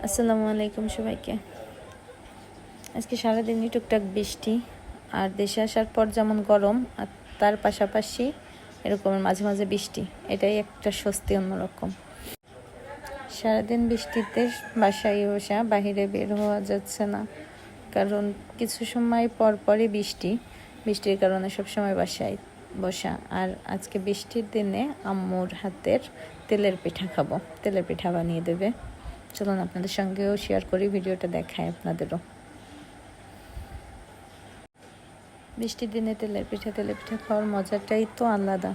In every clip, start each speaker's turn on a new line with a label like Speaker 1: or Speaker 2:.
Speaker 1: আসসালামু আলাইকুম সবাইকে। আজকে সারাদিনই টুকটাক বৃষ্টি, আর দেশে আসার পর যেমন গরম আর তার পাশাপাশি এরকমের মাঝে মাঝে বৃষ্টি, এটাই একটা স্বস্তি অন্যরকম। সারাদিন বৃষ্টিতে বাসায় বসা, বাহিরে বের হওয়া যাচ্ছে না, কারণ কিছু সময় পর পরই বৃষ্টির কারণে সবসময় বাসায় বসা। আর আজকে বৃষ্টির দিনে আম্মুর হাতের তেলের পিঠা খাবো, তেলের পিঠা বানিয়ে দেবে। চলুন আপনাদের সঙ্গেও শেয়ার করি, ভিডিওটা দেখায় আপনাদেরও। বৃষ্টির দিনে তেলের পিঠা খাওয়ার মজাটাই তো আলাদা।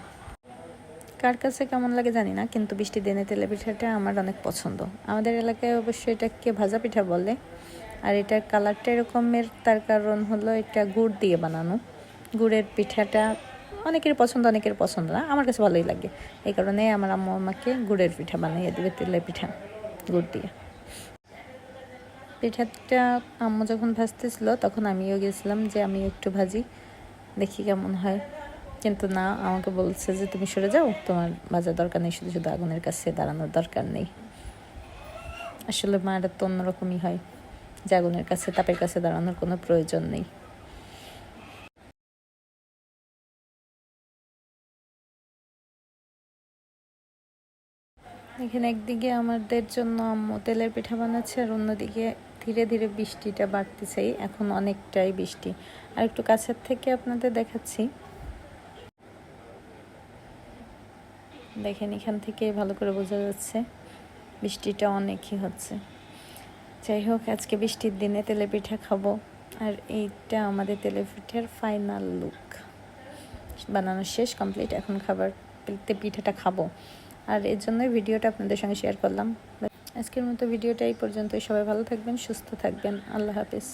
Speaker 1: কার কাছে কেমন লাগে জানি না, কিন্তু বৃষ্টির দিনে তেলের পিঠাটা আমার অনেক পছন্দ। আমাদের এলাকায় অবশ্যই এটাকে ভাজা পিঠা বলে, আর এটার কালারটা এরকমের, তার কারণ হলো এটা গুড় দিয়ে বানানো। গুড়ের পিঠাটা অনেকের পছন্দ, অনেকের পছন্দ না, আমার কাছে ভালোই লাগে। এই কারণে আমার আম্মু আমাকে গুড়ের পিঠা বানিয়ে দেবে, তেলের পিঠা গুড় দিয়ে। পিঠাটা আম্মু যখন ভাজতেছিল তখন আমিও গেছিলাম যে আমিও একটু ভাজি, দেখি কেমন হয়। কিন্তু না, আমাকে বলছে যে তুমি সরে যাও, তোমার ভাজার দরকার নেই, শুধু শুধু আগুনের কাছে দাঁড়ানোর দরকার নেই। আসলে মায়েরা তো অন্যরকমই হয়, যে আগুনের কাছে, তাপের কাছে দাঁড়ানোর কোনো প্রয়োজন নেই। এখানে একদিকে আমাদের জন্য আম্মু তেলের পিঠা বানাচ্ছে, আর অন্যদিকে ধীরে ধীরে বৃষ্টিটা বাড়তেছেই, এখন অনেকটাই বৃষ্টি। আর একটু কাছের থেকে আপনাদের দেখাচ্ছি, দেখেন এখান থেকে ভালো করে বোঝা যাচ্ছে বৃষ্টিটা অনেকই হচ্ছে। যাই হোক, আজকে বৃষ্টির দিনে তেলে পিঠা খাবো, আর এইটা আমাদের তেলে পিঠার ফাইনাল লুক। বানানো শেষ, কমপ্লিট। এখন পিঠাটা খাবো, আর এর জন্যই ভিডিওটা আপনাদের সঙ্গে শেয়ার করলাম। আজকের মতো ভিডিওটা এই পর্যন্তই। সবাই ভালো থাকবেন, সুস্থ থাকবেন। আল্লাহ হাফিজ।